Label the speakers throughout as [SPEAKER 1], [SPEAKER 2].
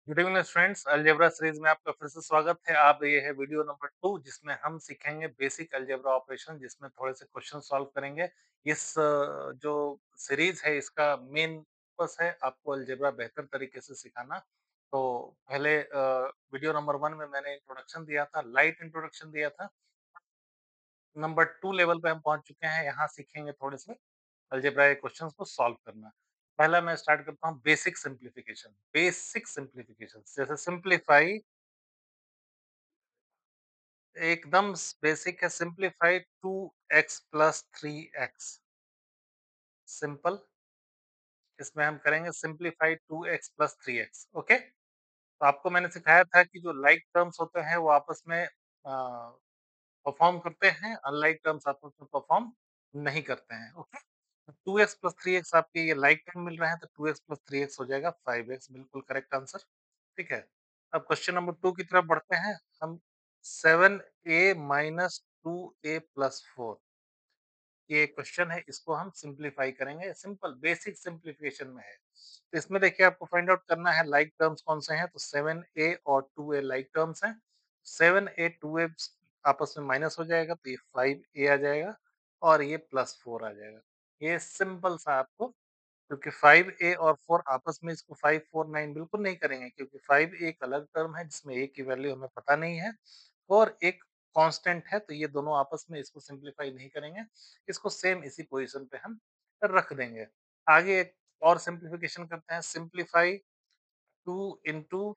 [SPEAKER 1] Good evening friends, algebra series में आपका फिर से स्वागत है। आप ये है वीडियो नंबर 2 जिसमें हम सीखेंगे बेसिक अलजेब्रा ऑपरेशन, जिसमें थोड़े से क्वेश्चन सॉल्व करेंगे। जो सीरीज है इसका मेन पर्पस है आपको अलजेब्रा बेहतर तरीके से सिखाना। तो पहले वीडियो नंबर 1 में मैंने इंट्रोडक्शन दिया था, लाइट इंट्रोडक्शन दिया था। नंबर 2 लेवल पे हम पहुंच चुके हैं। यहाँ सीखेंगे थोड़े से अलजेब्रा के क्वेश्चंस को सॉल्व करना। पहला मैं स्टार्ट करता हूँ बेसिक सिंप्लीफिकेशन। बेसिक सिंप्लीफिकेशन जैसे सिंप्लीफाई, एकदम बेसिक है। Simplify 2x plus 3x, simple. इसमें हम करेंगे simplify 2x plus 3x। Okay, तो आपको मैंने सिखाया था कि जो लाइक टर्म्स होते हैं वो आपस में परफॉर्म करते हैं, अनलाइक टर्म्स आपस में परफॉर्म नहीं करते हैं। ओके, 2x प्लस 3x आपके ये लाइक टर्म मिल रहे हैं, तो 2x प्लस 3x हो जाएगा 5x, बिल्कुल करेक्ट आंसर। ठीक है, अब क्वेश्चन नंबर 2 की तरफ बढ़ते हैं हम। 7a माइनस 2a प्लस 4, ये क्वेश्चन है, इसको हम सिंप्लीफाई करेंगे। सिंपल बेसिक सिंप्लीफिकेशन में है। तो इसमें देखिए आपको फाइंड आउट करना है लाइक टर्म्स कौन से हैं। तो 7a और 2a लाइक टर्म्स हैं। 7a 2a आपस में माइनस हो जाएगा, तो ये 5a आ जाएगा और ये प्लस 4 आ जाएगा। ये सिंपल सा आपको, क्योंकि 5a और 4 आपस में इसको 5 4 9 बिल्कुल नहीं करेंगे, क्योंकि 5 एक अलग टर्म है जिसमें a की वैल्यू हमें पता नहीं है और एक कांस्टेंट है, तो ये दोनों आपस में इसको सिंप्लीफाई नहीं करेंगे। इसको सेम इसी पोजीशन पे हम रख देंगे। आगे एक और सिंप्लीफिकेशन करते हैं। सिंप्लीफाई 2 इंटू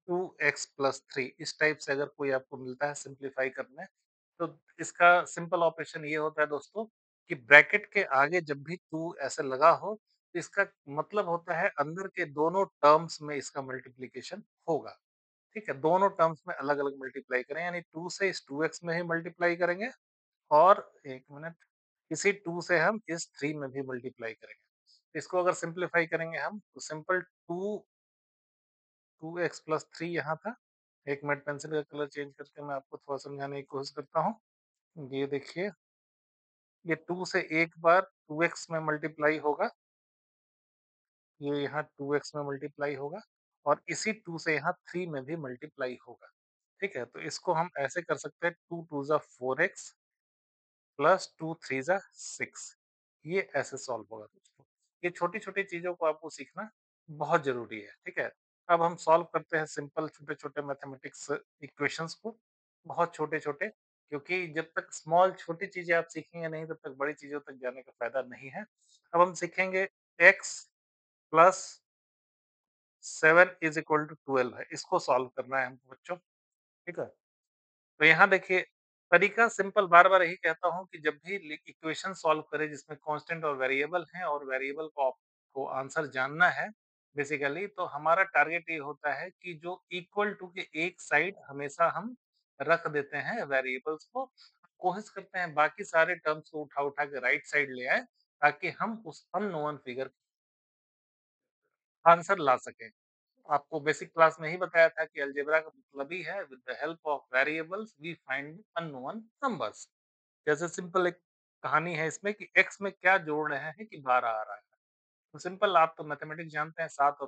[SPEAKER 1] 2x प्लस 3, इस टाइप से अगर कोई आपको मिलता है सिंप्लीफाई करने, तो इसका सिंपल ऑपरेशन ये होता है दोस्तों कि ब्रैकेट के आगे जब भी 2 ऐसे लगा हो, तो इसका मतलब होता है अंदर के दोनों टर्म्स में इसका मल्टीप्लिकेशन होगा। ठीक है, दोनों टर्म्स में अलग-अलग मल्टीप्लाई करें, यानी 2 से इस 2x में ही मल्टीप्लाई करेंगे और 1 मिनट, इसी 2 से हम इस 3 में भी मल्टीप्लाई करेंगे। इसको अगर सिंप्लीफाई करेंगे हम, तो सिंपल 2x प्लस 3 यहाँ था। 1 मिनट, पेंसिल का कलर चेंज करके मैं आपको थोड़ा समझाने की कोशिश करता हूँ। ये देखिए, ये 2 से एक बार 2x में मल्टीप्लाई होगा, ये यहाँ 2x में मल्टीप्लाई होगा और इसी 2 से यहाँ 3 में भी मल्टीप्लाई होगा। ठीक है, तो इसको हम ऐसे कर सकते हैं, 2 2 ज़ा 4x प्लस 2 3 ज़ा 6, ये ऐसे सॉल्व होगा दोस्तों। ये छोटी-छोटी चीज़ों को आपको सीखना बहुत ज़रूरी है, ठीक है? अब हम सॉल्व करते हैं सिंपल छोटे-छोटे मैथमेटिक्स इक्वेशंस को, बहुत छोटे-छोटे, क्योंकि जब तक स्मॉल छोटी चीज़ें आप सीखेंगे नहीं, तब तक बड़ी चीज़ों तक जाने का फ़ायदा नहीं है। अब हम सीखेंगे x plus 7 is equal to 12 है, इसको सॉल्व करना है हमको बच्चों, ठीक है? तो यहाँ देखिए, तरीका सिंपल, बार-बार यही कहता हूँ कि जब भी इक्वेशन सॉल्व करें जिसमें कांस्टेंट और वेरिएबल हैं और वेरिएबल को आंसर जानना है बेसिकली, तो हमारा टारगेट ये होता है कि जो इक्वल टू के एक साइड हमेशा हम रख देते हैं वेरिएबल्स को। कोशिश करते हैं बाकी सारे टर्म्स को उठा-उठा के राइट साइड ले आएँ, ताकि हम उस अननोन फिगर आंसर ला सकें। आपको बेसिक क्लास में ही बताया था कि अलजेब्रा का मतलब ही है, with the help of variables we find unknown numbers. जैसे सिंपल एक कहानी है इसमें कि x में क्या जोड़ रहे हैं कि 12 आ रहा है। तो सिंपल, आप तो मैथमेटिक्स जानते हैं, 7 और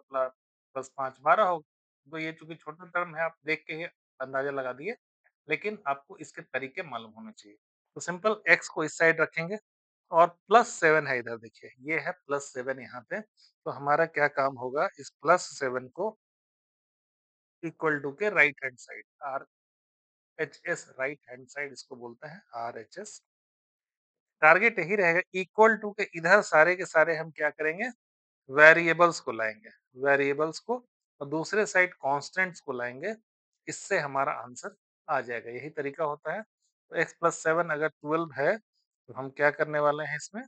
[SPEAKER 1] प्लस 5 12 हो। तो ये चूंकि छोटा टर्म है, आप देख के ही अंदाजा लगा दिए, लेकिन आपको इसके तरीके मालूम होने चाहिए। तो सिंपल x को इस साइड रखेंगे और प्लस 7 है इधर, देखिए ये है प्लस 7 यहाँ पे। तो हमारा क्या काम होगा, इस प्लस 7 को इक्वल टू के right hand side, R H S, right hand side इसको बोलते हैं, आर एच एस। टारगेट यही रहेगा, इक्वल टू के इधर सारे के सारे हम क्या करेंगे, वेरिएबल्स को लाएंगे, वेरिएबल्स को, और दूसरे साइड कांस्टेंट्स को लाएंगे। इससे हमारा आंसर आ जाएगा, यही तरीका होता है। तो x प्लस 7 अगर 12 है, तो हम क्या करने वाले हैं इसमें,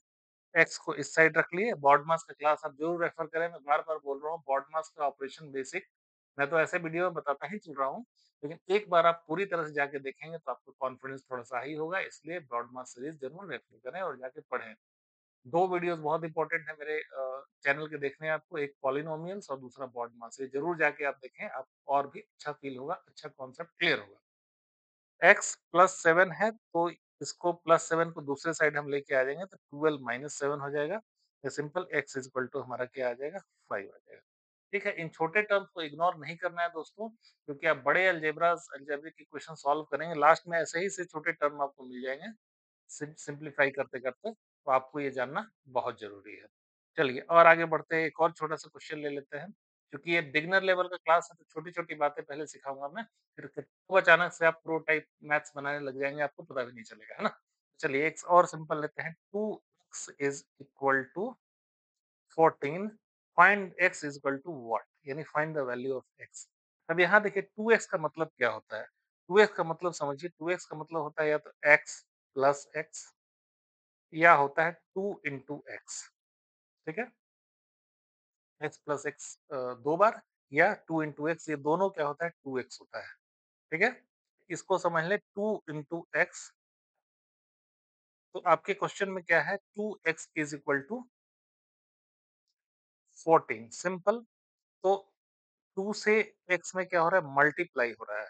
[SPEAKER 1] एक्स को इस साइड रख लिए। बॉडमास का क्लास आप जरूर रेफर करें, मैं बार बार बोल रहा हूँ, बॉडमास का ऑपरेशन बेसिक मैं तो ऐसे वीडियो में बताता ही चल रहा हूँ, लेकिन एक बार आप पूरी तरह से जाके देखेंगे तो आपको कॉन्फिडेंस थोड़ा सा हाई होगा। इसलिए ब्रॉडमास सीरीज जरूर रेफर करें और जाके पढ़ें। दो वीडियोस बहुत इंपॉर्टेंट है मेरे चैनल के देखने हैं आपको, एक पॉलिनोमियल्स और दूसरा बॉडमास, ये जरूर जाके आप देखें, आप और भी अच्छा फील होगा, अच्छा कॉन्सेप्ट क्लियर होगा। x प्लस 7 है, तो इसको प्लस 7 को दूसरे साइड हम लेके आ जाएंगे, तो 12 माइनस 7 हो जाएगा। ये simple x is equal to हमारा क्या आ जाएगा, 5 आ जाएगा। ठीक है? इन छोटे टर्म्स को इग्नोर नहीं करना है दोस्तों, क्योंकि आप बड़े अलजेब्रिक क्वेश्चन सॉल्व करेंगे, लास्ट में ऐसे ही से छोटे टर्म आपको मिल जाएँगे, सिम्प्लीफाई करते-करते, तो आपको ये जानना बहुत ज़रूरी है। चलिए और आगे बढ़ते हैं, एक और छोटा-सा क्वेश्चन ले लेते हैं। क्योंकि ये बिगिनर लेवल का क्लास है, तो छोटी-छोटी बातें पहले सिखाऊँगा मैं, फिर कब अचानक से आप प्रो टाइप मैथ्स बनाने लग जाएँगे, आपको पता भी नहीं चलेगा, है ना? चलिए एक और सिंपल लेते हैं, 2x is equal to 14, find x is equal to what? यानी find the value of x। अब यहाँ देखिए 2x का मतलब क्या होता है? 2x का मतलब समझिए, 2x का मतलब होता है या तो x प्लस x या होता है 2 इंटू x, ठीक है? x प्लस x 2 बार या 2 इंटू x, ये दोनों क्या होता है 2x होता है, ठीक है? इसको समझ लें 2 इंटू x, तो आपके क्वेश्चन में क्या है 2x is equal to 14 simple. तो 2 से x में क्या हो रहा है मल्टीप्लाई हो रहा है।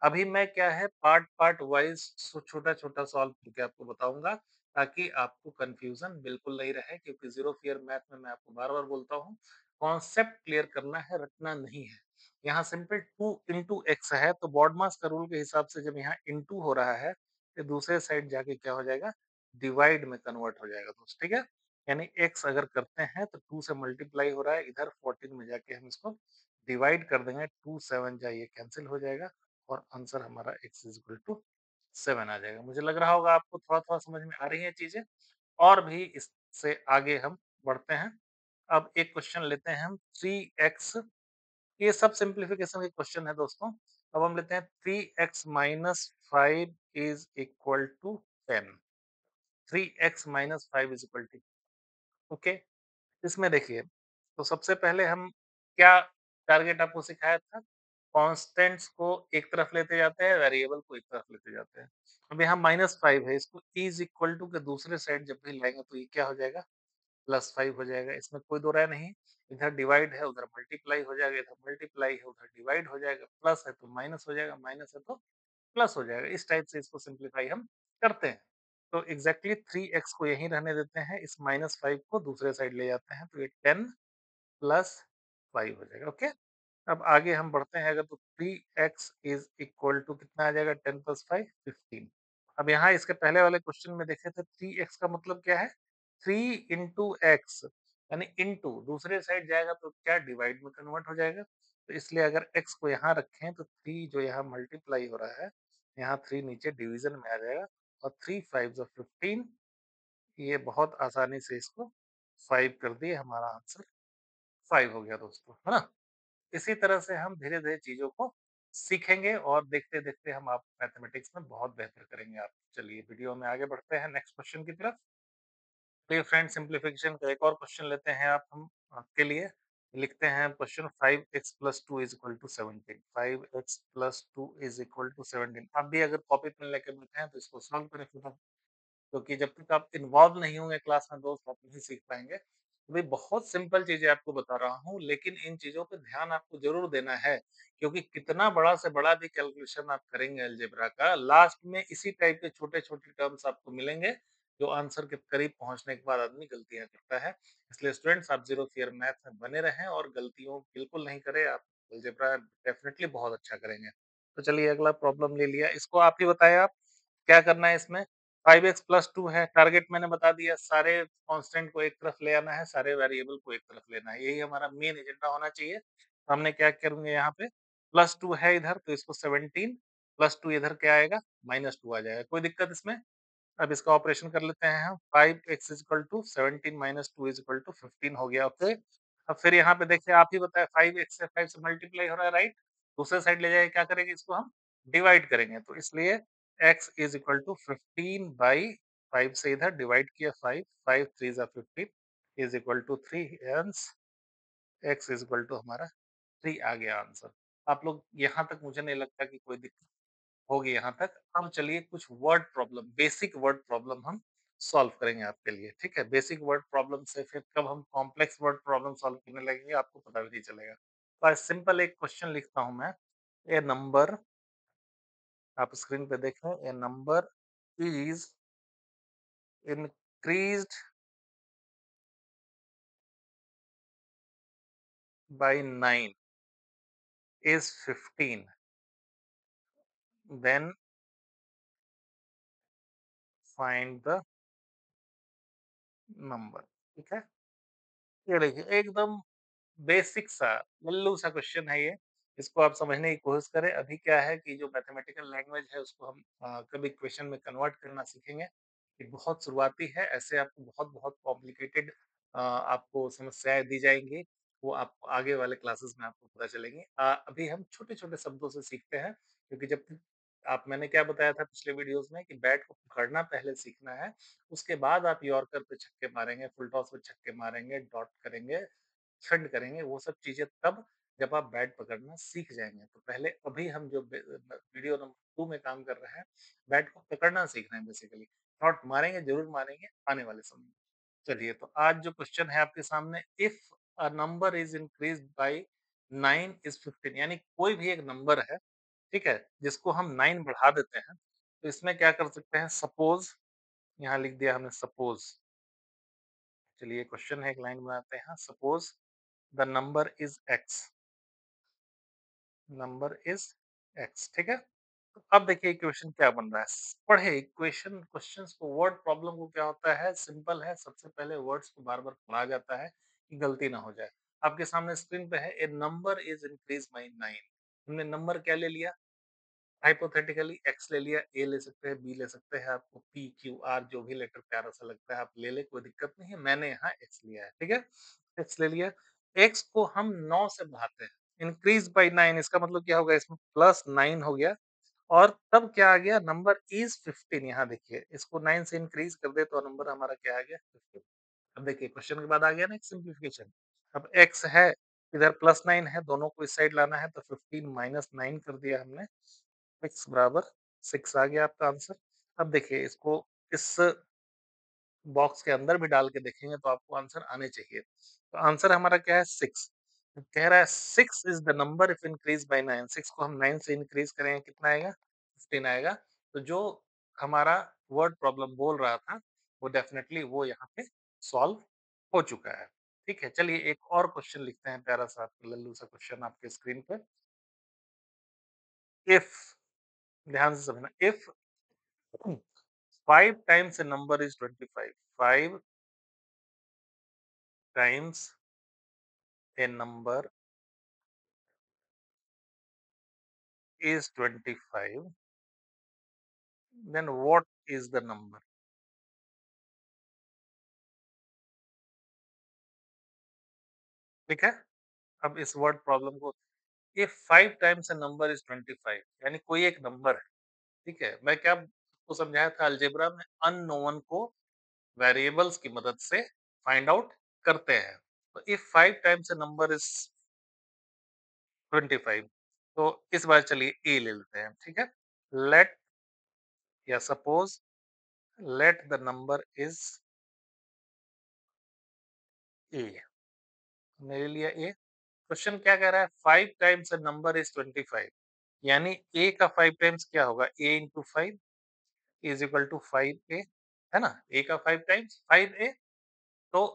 [SPEAKER 1] अभी मैं क्या है पार्ट वाइज छोटा-छोटा सॉल्व करके आपको बताऊँगा, ताकि आपको कन्फ्यूज़न बिल्कुल नहीं रहे, क्योंकि ज़ीरो फियर मैथ में मैं आपको बार-बार बोलता हूँ, कॉन्सेप्ट क्लियर करना है, रटना नहीं है। यहाँ सिंपल 2 इंटू एक्स है, तो बॉडमास का रूल के हिसाब से जब यहाँ इंटू हो रहा है, तो दूसरे साइड जाके क्या हो जाएगा, डिवाइड में कन्वर्ट हो जाएगा दोस्त, ठीक है? यानी एक्स अगर करते हैं तो 2 से मल्टीप्लाई हो रहा है, इधर 14 में जाके हम इसको डिवाइड कर देंगे, 2 7 जा ये कैंसल हो जाएगा और आंसर हमारा x इज़ इक्वल टू 7 आ जाएगा। मुझे लग रहा होगा आपको थोड़ा-थोड़ा समझ में आ रही हैं चीज़ें, और भी इससे आगे हम बढ़ते हैं। अब एक क्वेश्चन लेते हैं हम 3x, ये सब सिम्प्लिफिकेशन के क्वेश्चन है दोस्तों। अब हम लेते हैं 3x minus 5 is equal to 10। 3x minus 5 is equal to, okay? इसमें देखिए, तो सबसे पहले हम क्या टारगेट आपको सिखाया था? कांस्टेंट्स को एक तरफ लेते जाते हैं, वेरिएबल को एक तरफ लेते जाते हैं। अब यहाँ -5 है, इसको इज़ इक्वल टू के दूसरे साइड जब भी लाएँगे तो ये क्या हो जाएगा? +5 हो जाएगा, इसमें कोई दो राय नहीं। इधर डिवाइड है, उधर मल्टीप्लाई हो जाएगा, इधर मल्टीप्लाई है, उधर डिवाइड हो जाएगा, प्लस है तो माइनस हो जाएगा, माइनस है तो प्लस हो जाएगा। इस टाइप से इसको सिम्प्लीफाई हम करते हैं। तो एग्ज़ैक्टली 3x को यहीं रहने देते हैं, इस -5 को दूसरे साइड ले जाते हैं, तो ये 10 प्लस 5 हो जाएगा, ओके? अब आगे हम बढ़ते हैं, अगर तो 3x इज़ इक्वल टू कितना आ जाएगा 10 प्लस 5 15। अब यहाँ इसके पहले वाले क्वेश्चन में देखे थे 3x का मतलब क्या है? 3 इंटू एक्स, यानी इंटू दूसरे साइड जाएगा तो क्या डिवाइड में कन्वर्ट हो जाएगा। तो इसलिए अगर x को यहाँ रखें तो 3 जो यहाँ मल्टीप्लाई हो रहा है, यहाँ 3 नीचे डिवीजन में आ जाएगा और 3 5 ज़ा 15, ये बहुत आसानी से इसको 5 कर दिए, हमारा आंसर 5 हो गया दोस्तों, है ना? इसी तरह से हम धीरे-धीरे चीज़ों को सीखेंगे और देखते-देखते हम आप मैथमेटिक्स में बहुत बेहतर करेंगे आप। चलिए वीडियो में आगे बढ़ते हैं नेक्स्ट क्वेश्चन की तरफ। तो ये फ्रेंड सिम्प्लीफिकेशन का एक और क्वेश्चन लेते हैं आप हम आपके लिए। लिखते हैं question 5x plus 2 is equal to 17। 5x plus 2 is equal to 17। आप भी अगर कॉपी पेन लेके बैठे हैं तो इसको सॉल्व करें फटाफट। क्योंकि जब तक आप इन्वॉल्व नहीं होंगे क्लास में दोस्त, आप नहीं सीख पाएँगे। तो भाई बहुत सिंपल चीज़ें आपको बता रहा हूँ, लेकिन इन चीज़ों पे ध्यान आपको ज़रूर देना है, क्योंकि कितना बड़ा से बड़ा भी कैलकुलेशन आप करेंगे अलजेब्रा का, लास्ट में इसी टाइप के छोटे-छोटे टर्म्स आपको मिलेंगे, जो आंसर के करीब पहुँचने के बाद आदमी गलतियाँ करता है। इसलिए स्टूडेंट्स आप ज़ीरो फियर मैथ में बने रहें और गलतियों बिल्कुल नहीं करें, आप अलजेब्रा डेफिनिटली बहुत अच्छा करेंगे। तो चलिए अगला प्रॉब्लम ले लिया, इसको आप ही बताएँ आप, क्या करना है इसमें? 5x प्लस 2 है, टारगेट मैंने बता दिया, सारे कांस्टेंट को एक तरफ ले आना है, सारे वेरिएबल को एक तरफ लेना है, यही हमारा मेन एजेंडा होना चाहिए। तो हमने क्या करेंगे यहाँ पे, प्लस 2 है इधर तो इसको 17 प्लस 2 इधर क्या आएगा, -2 आ जाएगा, कोई दिक्कत इसमें? अब इसका ऑपरेशन कर लेते हैं हम, 5x is equal to 17 minus 2 is equal to 15 हो गया, ओके। अब फिर यहाँ पे देखिए आप ही बताएं, 5x से 5 से मल्टीप्लाई हो रहा है, राइट? दूसरे साइड ले जाके क्या करेंगे, इसको हम डिवाइड करेंगे, तो इसलिए x is equal to 15 by 5 से इधर डिवाइड किया 5, 5 3 ज़ा 15 is equal to 3, hence x is equal to हमारा 3 आ गया आंसर। आप लोग यहाँ तक मुझे नहीं लगता कि कोई दिक्कत होगी यहाँ तक। अब चलिए कुछ word problem, basic word problem हम सॉल्व करेंगे आपके लिए, ठीक है? बेसिक वर्ड प्रॉब्लम से फिर कब हम कॉम्प्लेक्स वर्ड प्रॉब्लम सॉल्व करने लगेंगे, आपको पता भी नहीं चलेगा। तो आज सिंपल एक क्वेश्चन लिखता हूँ मैं, ए नंबर, आप स्क्रीन पे देखें, ए number is increased by 9 is 15, then find the number। ठीक है, ये देखिए एकदम बेसिक सा लल्लू सा क्वेश्चन है ये। इसको आप समझने की कोशिश करें। अभी क्या है कि जो मैथमेटिकल लैंग्वेज है उसको हम कभी क्वेश्चन में कन्वर्ट करना सीखेंगे। ये बहुत शुरुआती है, ऐसे आपको बहुत-बहुत कॉम्प्लिकेटेड आपको समस्याएँ दी जाएँगी, वो आपको आगे वाले क्लासेस में आपको पता चलेंगी। अभी हम छोटे-छोटे शब्दों से सीखते हैं, क्योंकि जब तक आप मैंने क्या बताया था पिछले वीडियोज़ में कि बैट को पकड़ना पहले सीखना है, उसके बाद आप यॉर्कर पे छक्के मारेंगे, फुल टॉस पे छक्के मारेंगे, डॉट करेंगे, छंड करेंगे, वो सब चीज़ें तब जब आप बैट पकड़ना सीख जाएँगे। तो पहले अभी हम जो वीडियो नंबर 2 में काम कर रहे हैं, बैट को पकड़ना सीख रहे हैं बेसिकली। शॉट मारेंगे, ज़रूर मारेंगे आने वाले समय में। चलिए, तो आज जो क्वेश्चन है आपके सामने, if a number is increased by 9 is 15, यानी कोई भी एक नंबर है, ठीक है? जिसको हम 9 बढ़ा देते हैं, तो इसमें क्या कर सकते हैं, सपोज़ यहाँ लिख दिया हमने सपोज़। चलिए क्वेश्चन है, एक लाइन बनाते हैं। Suppose the number is x, number is x, ठीक है। तो अब देखिए इक्वेशन क्या बन रहा है। पढ़े इक्वेशन, क्वेश्चंस को, वर्ड प्रॉब्लम को क्या होता है, सिंपल है। सबसे पहले वर्ड्स को बार बार पढ़ा जाता है कि गलती ना हो जाए। आपके सामने स्क्रीन पे है, ए नंबर इज इंक्रीज बाई 9। हमने नंबर क्या ले लिया, हाइपोथेटिकली एक्स ले लिया, ए ले सकते हैं, बी ले सकते हैं, आपको पी क्यू आर जो भी लेटर प्यारा सा लगता है आप ले ले, कोई दिक्कत नहीं है। मैंने यहाँ एक्स लिया है, ठीक है, एक्स ले लिया। एक्स को हम 9 से बढ़ाते हैं, इंक्रीज बाई 9, इसका मतलब क्या होगा, इसमें प्लस 9 हो गया। और तब क्या आ गया, नंबर इज 15। यहाँ देखिए, इसको 9 से इंक्रीज कर दे तो नंबर हमारा क्या आ गया, 15। अब देखिए क्वेश्चन के बाद आ गया ना एक सिंप्लीफिकेशन। अब एक्स है, इधर प्लस 9 है, दोनों को इस साइड लाना है, तो 15 माइनस 9 कर दिया हमने, x बराबर 6 आ गया आपका आंसर। अब देखिए इसको इस बॉक्स के अंदर भी डाल के देखेंगे तो आपको आंसर आने चाहिए। तो आंसर हमारा क्या है, 6। कह रहा है 6 is the number if increase by 9। 6 को हम 9 से इंक्रीज करेंगे, कितना आएगा, 15 आएगा। तो जो हमारा वर्ड प्रॉब्लम बोल रहा था, वो डेफिनेटली वो यहाँ पे सॉल्व हो चुका है। ठीक है, चलिए एक और क्वेश्चन लिखते हैं, प्यारा सा लल्लू सा क्वेश्चन आपके स्क्रीन पे। इफ, ध्यान से समझना, if 5 times a number is 25, 5 times a number is 25, then what is the number? ठीक है, अब इस वर्ड प्रॉब्लम को, if 5 times a number is 25, यानी कोई एक नंबर है, ठीक है। मैं क्या आपको समझाया था अलजेब्रा में, अननोन को वेरिएबल्स की मदद से फाइंड आउट करते हैं। तो if 5 times a number is 25, तो इस बार चलिए ए ले लेते हैं, ठीक है। लेट, या suppose, let the number is a, मेरे लिए ए। क्वेश्चन क्या कह रहा है, 5 टाइम्स अ नंबर इज 25, यानी ए का 5 टाइम्स क्या होगा, ए इंटू 5 इज इक्वल टू 5 ए, है ना। ए का 5 टाइम्स 5 ए, तो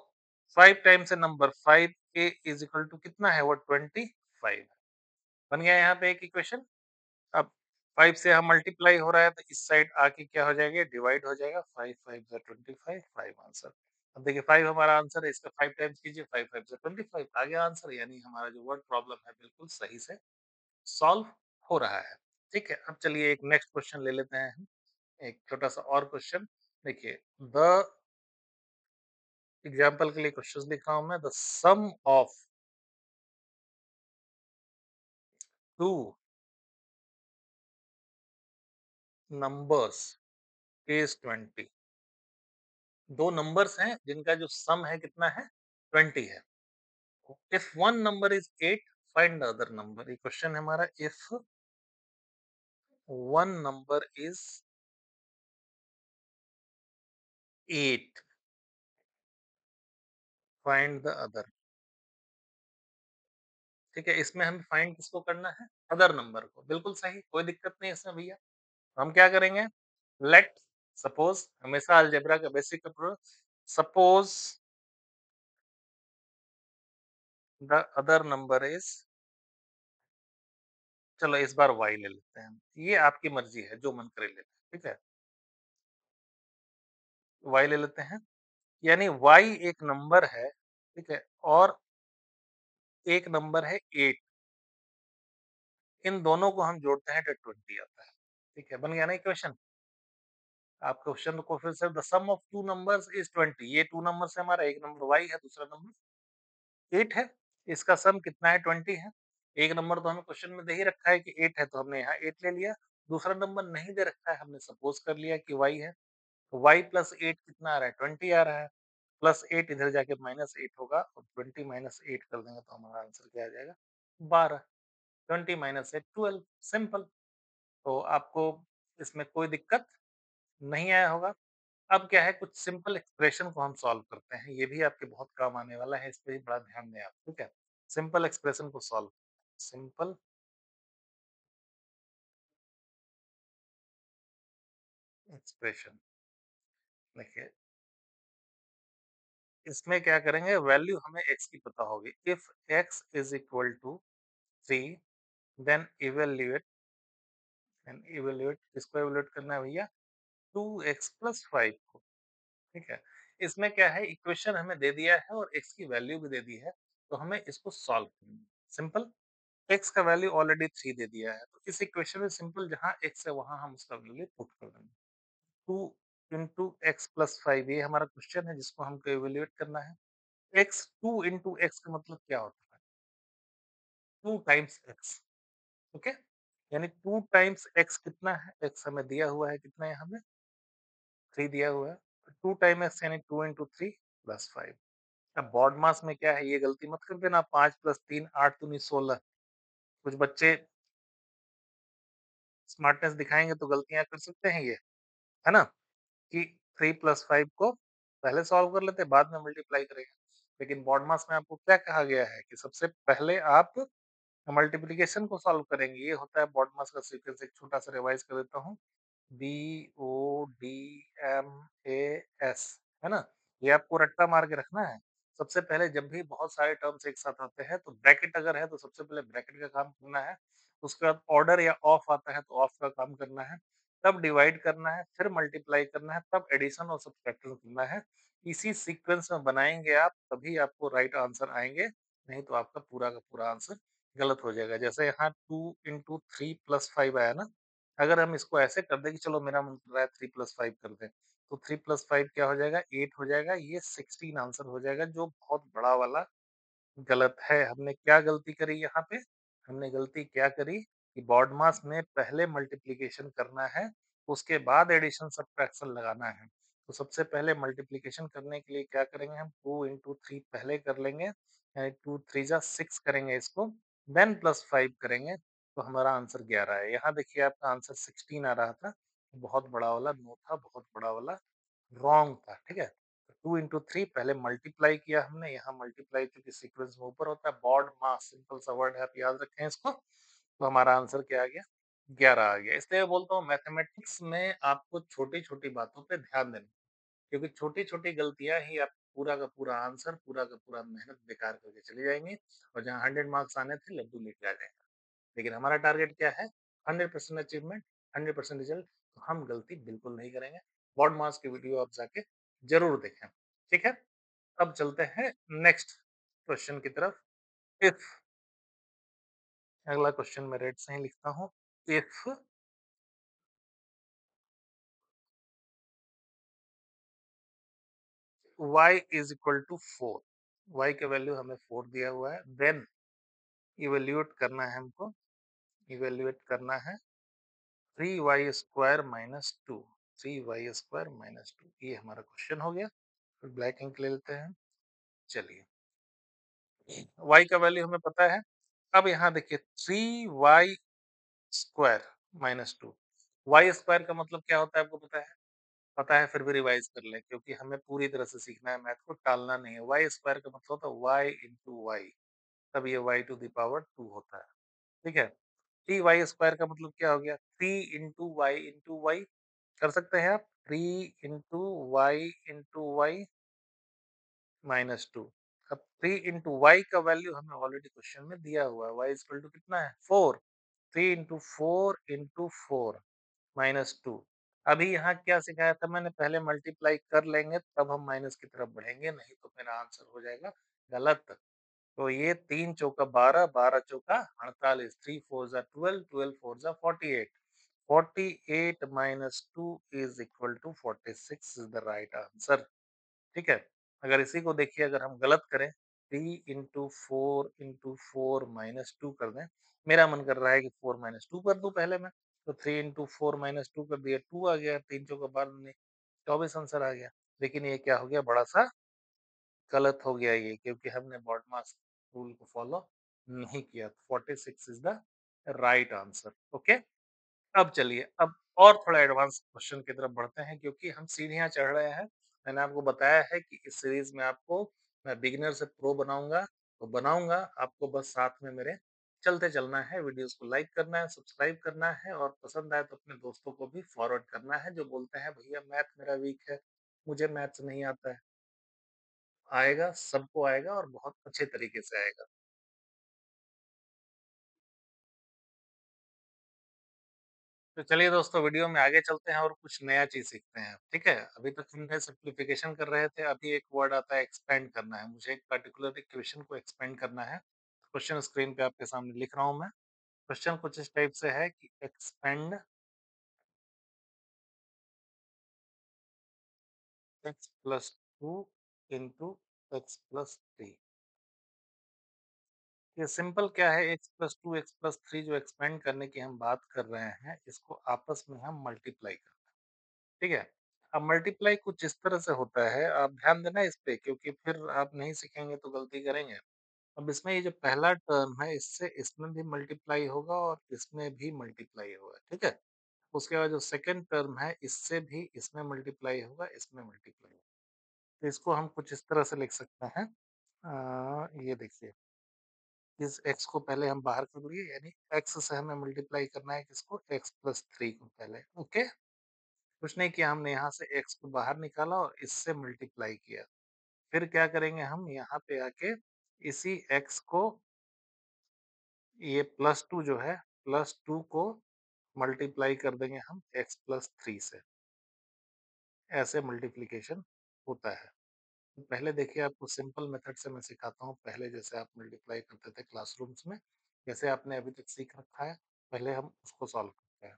[SPEAKER 1] 5 times a number 5 a is equal to कितना है, वो 25। बन गया यहाँ पे एक इक्वेशन। अब 5 से हम मल्टीप्लाई हो रहा है, तो इस साइड आके क्या हो जाएगा, डिवाइड हो जाएगा। 5 5 जा 25, 5 आंसर। अब देखिए 5 हमारा आंसर है, इसका 5 टाइम्स कीजिए, 5 5 जा 25 आ गया आंसर। यानी हमारा जो वर्ड प्रॉब्लम है बिल्कुल सही से सॉल्व हो रहा है। ठीक है, अब चलिए एक नेक्स्ट क्वेश्चन ले लेते हैं हम, एक छोटा सा और क्वेश्चन। देखिए, द एग्जाम्पल के लिए क्वेश्चन लिख रहा हूं मैं, the sum of two numbers is 20। दो नंबर्स हैं जिनका जो सम है कितना है, 20 है। If one number is 8, find the other number. ये क्वेश्चन है हमारा, if one number is 8, find the other. ठीक है, इसमें हम फाइंड किसको करना है, अदर नंबर को। बिल्कुल सही, कोई दिक्कत नहीं है इसमें भैया। हम क्या करेंगे, लेट सपोज, हमेशा अलजेब्रा का basic approach, suppose the other number is, चलो इस बार y ले लेते हैं। ये आपकी मर्ज़ी है, जो मन करे ले लें, ठीक है? y ले लेते हैं, यानी y एक नंबर है, ठीक है? और एक नंबर है 8, इन दोनों को हम जोड़ते हैं तो 20 आता है, ठीक है? बन गया ना इक्वेशन? आप क्वेश्चन को फिर से the sum of 2 numbers is 20, ये 2 नंबर से हमारा एक नंबर y है, दूसरा नंबर 8 है, इसका सम कितना है 20 है। एक नंबर तो हमें क्वेश्चन में दे ही रखा है कि 8 है तो हमने यहाँ 8 ले लिया, दूसरा नंबर नहीं दे रखा है, हमने सपोज़ कर लिया कि y है, तो y प्लस 8 कितना आ रहा है 20 आ रहा है, प्लस 8 इधर जाके माइनस 8 होगा और 20 माइनस 8 कर देंगे तो हमारा आंसर क्या आ जाएगा 12, 20 माइनस 8 12, सिंपल। तो आपको इसमें कोई दिक्कत नहीं आया होगा। अब क्या है, कुछ सिंपल एक्सप्रेशन को हम सॉल्व करते हैं, ये भी आपके बहुत काम आने वाला है, इस पे भी बड़ा ध्यान दें आप, ठीक है? सिंपल एक्सप्रेशन को सॉल्व, सिंपल एक्सप्रेशन, देखिए इसमें क्या करेंगे, वैल्यू हमें x की पता होगी। If x is equal to 3, then evaluate, and evaluate किसको इवेल्युएट करना है भैया, 2x प्लस 5 को, ठीक है? इसमें क्या है, इक्वेशन हमें दे दिया है और x की वैल्यू भी दे दी है, तो हमें इसको सॉल्व करना है। सिंपल, x का वैल्यू ऑलरेडी 3 दे दिया है, तो इस इक्वेशन में सिंपल जहाँ x है वहाँ हम उसका वैल्यू पुट कर देंगे। 2 इंटू एक्स प्लस 5, ये हमारा क्वेश्चन है जिसको हमको इवेल्युएट करना है। x 2 इंटू एक्स का मतलब क्या होता है, 2 टाइम्स एक्स, ओके? यानी 2 टाइम्स एक्स कितना है, एक्स हमें दिया हुआ है, कितना है हमें 3 दिया हुआ है, 2 टाइम एक्स यानी 2 इंटू 3 प्लस 5। अब बॉड मास में क्या है, ये गलती मत कर देना, 5 प्लस 3 8 दूनी 16। कुछ बच्चे स्मार्टनेस दिखाएंगे तो गलतियां कर सकते हैं ये, है ना? कि 3 प्लस 5 को पहले सॉल्व कर लेते, बाद में मल्टीप्लाई करेंगे। लेकिन बॉड मास में आपको क्या कहा गया है कि सबसे पहले आप मल्टीप्लिकेशन को सॉल्व करेंगे, ये होता है बॉड मास का सीक्वेंस। एक छोटा सा रिवाइज कर देता हूँ, B O D M A S, है ना? ये आपको रट्टा मार के रखना है। सबसे पहले जब भी बहुत सारे टर्म्स एक साथ आते हैं तो ब्रैकेट अगर है तो सबसे पहले ब्रैकेट का काम करना है, उसके बाद ऑर्डर या ऑफ आता है तो ऑफ का काम करना है, तब डिवाइड करना है, फिर मल्टीप्लाई करना है, तब एडिशन और सब्ट्रैक्शन करना है। इसी सीक्वेंस में बनाएंगे आप, तभी आपको राइट आंसर आएंगे, नहीं तो आपका पूरा का पूरा आंसर गलत हो जाएगा। जैसे यहाँ 2 इंटू 3 प्लस 5 आया ना, अगर हम इसको ऐसे कर दें कि चलो मेरा मन कर रहा है 3 प्लस 5 कर दें, तो 3 प्लस 5 क्या हो जाएगा, 8 हो जाएगा, ये 16 आंसर हो जाएगा, जो बहुत बड़ा वाला गलत है। हमने क्या गलती करी यहाँ पे? हमने गलती क्या करी कि बॉड मास में पहले मल्टीप्लिकेशन करना है, उसके बाद एडिशन सब्ट्रैक्शन लगाना है। तो सबसे पहले मल्टीप्लिकेशन करने के लिए क्या करेंगे हम, 2 इंटू 3 पहले कर लेंगे, यानी 2 3 जा 6 करेंगे इसको, देन प्लस 5 करेंगे, तो हमारा आंसर 11 है। यहाँ देखिए आपका आंसर 16 आ रहा था, बहुत बड़ा वाला नो था, बहुत बड़ा वाला रॉन्ग था, ठीक है? 2 इंटू 3 पहले मल्टीप्लाई किया हमने, यहाँ मल्टीप्लाई चूंकि सीक्वेंस में ऊपर होता है, बॉड मास सिंपल सा वर्ड है, आप याद रखें इसको, तो हमारा आंसर क्या आ गया, 11 आ गया। इसलिए मैं बोलता हूँ मैथमेटिक्स में आपको छोटी छोटी बातों पे ध्यान देना, क्योंकि छोटी छोटी गलतियां ही आप पूरा का पूरा आंसर, पूरा का पूरा मेहनत बेकार करके चली जाएंगी, और जहाँ 100 मार्क्स आने थे लड्डू लेके आ जाएंगे। लेकिन हमारा टारगेट क्या है, 100% अचीवमेंट, 100% रिजल्ट, तो हम गलती बिल्कुल नहीं करेंगे। बॉड मास की वीडियो आप जाके जरूर देखें, ठीक है? अब चलते हैं नेक्स्ट क्वेश्चन की तरफ। इफ, अगला क्वेश्चन मैं रेड से ही लिखता हूँ, if y is equal to 4, y का वैल्यू हमें 4 दिया हुआ है, देन इवेल्यूएट करना है हमको, इवेल्यूएट करना है 3y square minus 2, 3y square minus 2, ये हमारा क्वेश्चन हो गया। फिर ब्लैक इंक ले लेते हैं, चलिए y का वैल्यू हमें पता है। अब यहाँ देखिए 3y square minus 2, Y square का मतलब क्या होता है आपको पता है? पता है फिर भी रिवाइज कर लें, क्योंकि हमें पूरी तरह से सीखना है, मैथ को टालना नहीं है। वाई स्क्वायर का मतलब होता है वाई इंटू वाई, तब ये वाई टू दावर 2 होता है, ठीक है? थ्री वाई स्क्वायर का मतलब क्या हो गया, 3 इंटू वाई कर सकते हैं आप, 3 into y minus 2। 3 into y का वैल्यू हमें ऑलरेडी क्वेश्चन में दिया हुआ है। वाई इक्वल टू कितना है? 4। 3 इंटू 4 इंटू 4 माइनस 2। अभी यहाँ क्या सिखाया था मैंने? पहले मल्टीप्लाई कर लेंगे तब हम माइनस की तरफ बढ़ेंगे, नहीं तो मेरा आंसर हो जाएगा गलत। तो ये 3 चौका 12, 12 चौका 48, 3 4 जा 12, 12 4 जा 48। 48 minus 2 is equal to 46 is the right answer. ठीक है? अगर इसी को देखिए, अगर हम गलत करें, 3 इंटू 4 इंटू 4 माइनस 2 कर दें, मेरा मन कर रहा है कि 4 माइनस 2 कर दूं पहले मैं, तो 3 इंटू 4 माइनस 2 कर दिया, 2 आ गया, 3 चौका 12, 24 आंसर आ गया। लेकिन ये क्या हो गया? बड़ा सा गलत हो गया ये, क्योंकि हमने बॉडमास रूल को फॉलो नहीं किया। 46 is the right answer. Okay, अब चलिए, अब और थोड़ा एडवांस क्वेश्चन की तरफ बढ़ते हैं, क्योंकि हम सीढ़ियां चढ़ रहे हैं। मैंने आपको बताया है कि इस सीरीज में आपको मैं बिगिनर से प्रो बनाऊंगा, तो बनाऊंगा, आपको बस साथ में मेरे चलते चलना है। वीडियोस को लाइक करना है, सब्सक्राइब करना है, और पसंद आए तो अपने दोस्तों को भी फॉरवर्ड करना है जो बोलते हैं भैया मैथ मेरा वीक है, मुझे मैथ्स नहीं आता है। आएगा, सबको आएगा, और बहुत अच्छे तरीके से आएगा। तो चलिए दोस्तों, वीडियो में आगे चलते हैं और कुछ नया चीज़ सीखते हैं, ठीक है? अभी तक हमने सिम्प्लिफिकेशन कर रहे थे, अभी एक वर्ड आता है एक्सपेंड करना है। मुझे एक पर्टिकुलर इक्वेशन को एक्सपेंड करना है। क्वेश्चन स्क्रीन पे आपके सामने लिख रहा हूँ मैं। क्वेश्चन कुछ इस टाइप से है कि expand x plus 2 into x plus 3। ये सिंपल क्या है, x प्लस 2 एक्स प्लस 3 जो एक्सपेंड करने की हम बात कर रहे हैं, इसको आपस में हम मल्टीप्लाई कर, ठीक है? अब मल्टीप्लाई कुछ इस तरह से होता है, आप ध्यान देना इस पे, क्योंकि फिर आप नहीं सीखेंगे तो गलती करेंगे। अब इसमें ये जो पहला टर्म है, इससे इसमें भी मल्टीप्लाई होगा और इसमें भी मल्टीप्लाई होगा, ठीक है? उसके बाद जो सेकंड टर्म है, इससे भी इसमें मल्टीप्लाई होगा, इसमें मल्टीप्लाई होगा। तो इसको हम कुछ इस तरह से लिख सकते हैं। ये देखिए, इस x को पहले हम बाहर कर लिए, यानी x से हमें मल्टीप्लाई करना है किसको? x प्लस 3 को पहले। ओके, कुछ नहीं किया हमने, यहाँ से x को बाहर निकाला और इससे मल्टीप्लाई किया। फिर क्या करेंगे हम? यहाँ पे आके इसी x को, ये प्लस 2 जो है, प्लस 2 को मल्टीप्लाई कर देंगे हम x प्लस 3 से। ऐसे मल्टीप्लिकेशन होता है। तो पहले देखिए, आपको सिंपल मेथड से मैं सिखाता हूँ, पहले जैसे आप मल्टीप्लाई करते थे क्लासरूम्स में, जैसे आपने अभी तक सीख रखा है, पहले हम उसको सॉल्व करते हैं।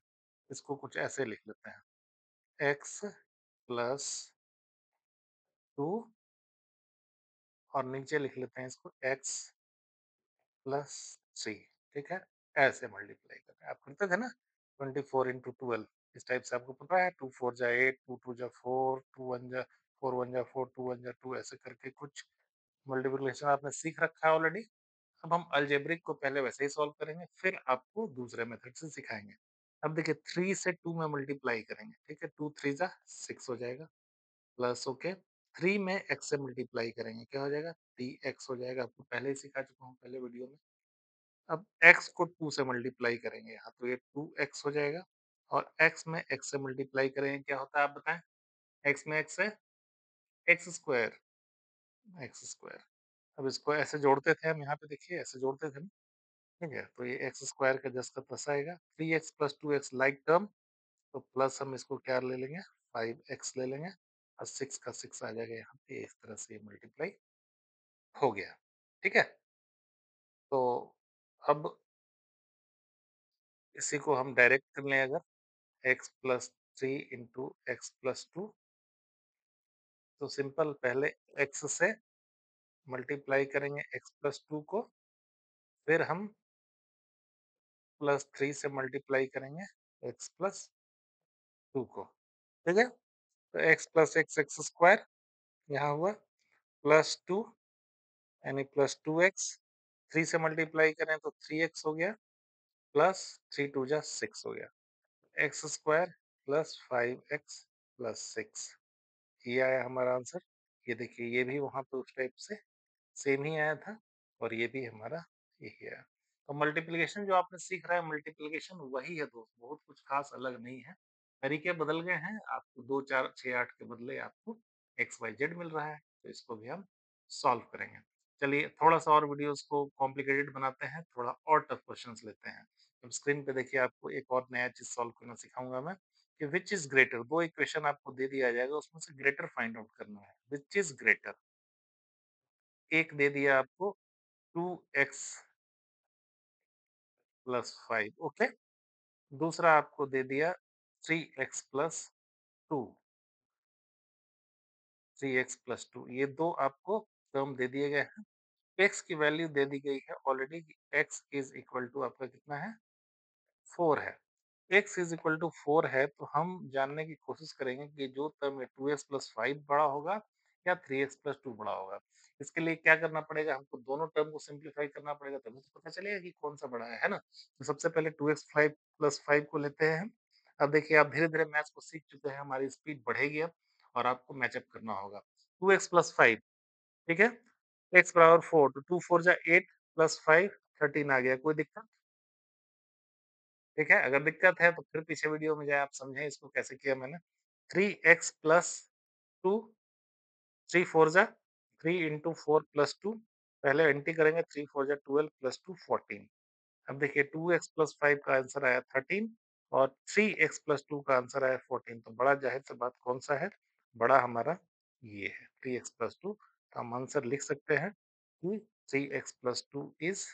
[SPEAKER 1] इसको कुछ ऐसे लिख लेते हैं, x प्लस 2, और नीचे लिख लेते हैं इसको x प्लस 3, ठीक है? ऐसे मल्टीप्लाई करना है। आप करते थे ना 24 इंटू 12, इस टाइप से आपको पता है, 2 4 जा 8, 2 2 जा 4, 2 1 जा 4, 1 जा 4, 2 1 जा 2, ऐसे करके कुछ मल्टीप्लिकेशन आपने सीख रखा है ऑलरेडी। अब हम अलजेब्रिक को पहले वैसे ही सॉल्व करेंगे, फिर आपको दूसरे मेथड से सिखाएंगे। अब देखिए, 3 से 2 में मल्टीप्लाई करेंगे, ठीक है? 2 3 जा 6 हो जाएगा, प्लस ओके, 3 में x से मल्टीप्लाई करेंगे, क्या हो जाएगा? 3x हो जाएगा। आपको पहले ही सिखा चुका हूँ पहले वीडियो में। अब x को 2 से मल्टीप्लाई करेंगे यहाँ, तो ये 2x हो जाएगा, और x में x से मल्टीप्लाई करेंगे, क्या होता है आप बताएं? x में x है एक्स स्क्वायर, एक्स स्क्वायर। अब इसको ऐसे जोड़ते थे हम, यहाँ पे देखिए ऐसे जोड़ते थे ना, ठीक है? तो ये एक्स स्क्वायर का जस का तस आएगा, 3x plus 2x like term, तो प्लस हम इसको क्या ले लेंगे? 5x ले लेंगे, और 6 का 6 आ जाएगा यहाँ पे। इस तरह से ये मल्टीप्लाई हो गया, ठीक है? तो अब इसी को हम डायरेक्ट कर लें, अगर x plus 3 into x plus 2, तो सिंपल पहले x से मल्टीप्लाई करेंगे x प्लस 2 को, फिर हम प्लस 3 से मल्टीप्लाई करेंगे x प्लस 2 को, ठीक है? तो x प्लस एक्स स्क्वायर यहाँ हुआ, प्लस 2 यानी प्लस 2x, 3 से मल्टीप्लाई करें तो 3x हो गया, प्लस 3 2 जा 6 हो गया, x square plus 5x plus 6, ये आया हमारा आंसर। ये देखिए, ये भी वहां पे उस टाइप से सेम ही आया था, और ये भी हमारा यही आया। तो मल्टीप्लिकेशन जो आपने सीख रहा है, मल्टीप्लिकेशन वही है दोस्त, बहुत कुछ खास अलग नहीं है। तरीके बदल गए हैं, आपको 2 4 6 8 के बदले आपको एक्स वाई जेड मिल रहा है, तो इसको भी हम सॉल्व करेंगे। चलिए थोड़ा-सा और वीडियोज़ को कॉम्प्लिकेटेड बनाते हैं, थोड़ा और टफ क्वेश्चन्स लेते हैं। अब स्क्रीन पे देखिए आपको एक और नया चीज़ सॉल्व करना सिखाऊँगा मैं कि व्हिच इज़ ग्रेटर 2 इक्वेशन आपको दे दिया जाएगा, उसमें से ग्रेटर फाइंड आउट करना है। व्हिच इज़ ग्रेटर एक दे दिया आपको 2x प्लस 5 ओके। दूसरा आपको दे दिया 3x प्लस 2 3x प्लस 2 ये 2 आपको टर्म दे दिए गए हैं। x की वैल्यू दे दी गई है ऑलरेडी कि x इज़ इक्वल टू आपका कितना है 4 है। x इज़ इक्वल टू 4 है तो हम जानने की कोशिश करेंगे कि जो टर्म है 2x प्लस 5 बड़ा होगा या 3x प्लस 2 बड़ा होगा। इसके लिए क्या करना पड़ेगा हमको दोनों टर्म को सिंप्लीफाई करना पड़ेगा तभी तो पता चलेगा कि कौन-सा बड़ा है ना? तो सबसे पहले 2x 5 प्लस 5 को लेते हैं हम। अब देखिए आप धीरे-धीरे मैथ्स को सीख चुके हैं, हमारी स्पीड बढ़ेगी अब और आपको मैच अप करना होगा। 2x प्लस 5 ठीक है? x बराबर 4 तो 2 4 जा 8 प्लस 5 13 आ गया। कोई दिक्कत? ठीक है? अगर दिक्कत है तो फिर पीछे वीडियो में जाएँ आप समझें इसको कैसे किया मैंने। 3x प्लस 2 3 4 जा 3 इंटू 4 प्लस 2 पहले एंटी करेंगे 3 4 जा 12 प्लस 2 14 अब देखिए 2x प्लस 5 का आंसर आया 13 और 3x प्लस 2 का आंसर आया 14 तो बड़ा ज़ाहिर-सी बात कौन-सा है? बड़ा हमारा ये है 3x प्लस 2 तो हम आंसर लिख सकते हैं कि 3x plus 2 is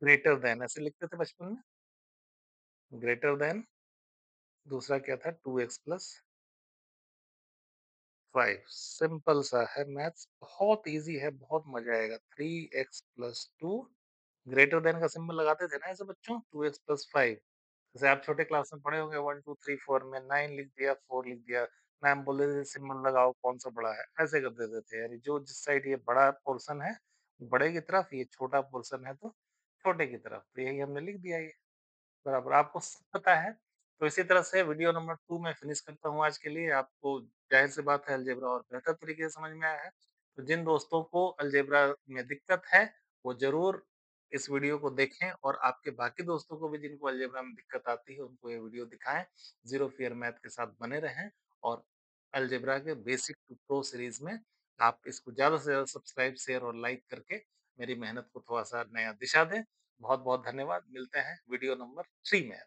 [SPEAKER 1] greater than ऐसे लिखते थे बचपन में, ग्रेटर दैन दूसरा क्या था 2x प्लस 5 सिंपल सा है मैथ्स बहुत ईज़ी है, बहुत मज़ा आएगा 3x प्लस 2 ग्रेटर दैन का सिंबल लगाते थे ना ऐसे बच्चों 2x प्लस 5 जैसे आप छोटे क्लास में पढ़े होंगे 1 2 3 4 में 9 लिख दिया 4 लिख दिया मैम बोल देती थी सिंबल लगाओ कौन सा बड़ा है ऐसे कर देते थे यानी जो जिस साइड ये बड़ा पोर्शन है बड़े की तरफ ये छोटा पोर्शन है तो छोटे की तरफ तो यही हमने लिख दिया ये बराबर, आपको सब पता है। तो इसी तरह से वीडियो नंबर 2 मैं फिनिश करता हूँ आज के लिए। आपको ज़ाहिर-सी बात है अलजेब्रा और बेहतर तरीके से समझ में आया है। तो जिन दोस्तों को अलजेब्रा में दिक्कत है, वो ज़रूर इस वीडियो को देखें और आपके बाकी दोस्तों को भी जिनको अलजेब्रा में दिक्कत आती है, उनको ये वीडियो दिखाएँ। ज़ीरो फियर मैथ के साथ बने रहें और अलजेब्रा के बेसिक टू प्रो सीरीज़ में आप इसको ज़्यादा से ज़्यादा सब्सक्राइब, शेयर और लाइक करके मेरी मेहनत को थोड़ा-सा नया दिशा दें। बहुत-बहुत धन्यवाद। मिलते हैं वीडियो नंबर 3 में।